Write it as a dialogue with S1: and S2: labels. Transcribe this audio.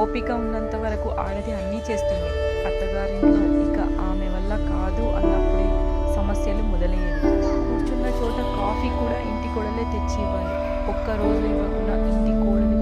S1: ఓపిక ఉన్నంత వరకు ఆడది అన్నీ చేస్తుంది. అత్తగారింట్లో ఇక ఆమె వల్ల కాదు అన్నప్పుడే సమస్యలు మొదలయ్యేవి. కూర్చున్న చోట కాఫీ కూడా ఇంటి కోడలే తెచ్చి ఇవ్వాలి. ఒక్కరోజు ఇవ్వకుండా ఇంటి కోడలు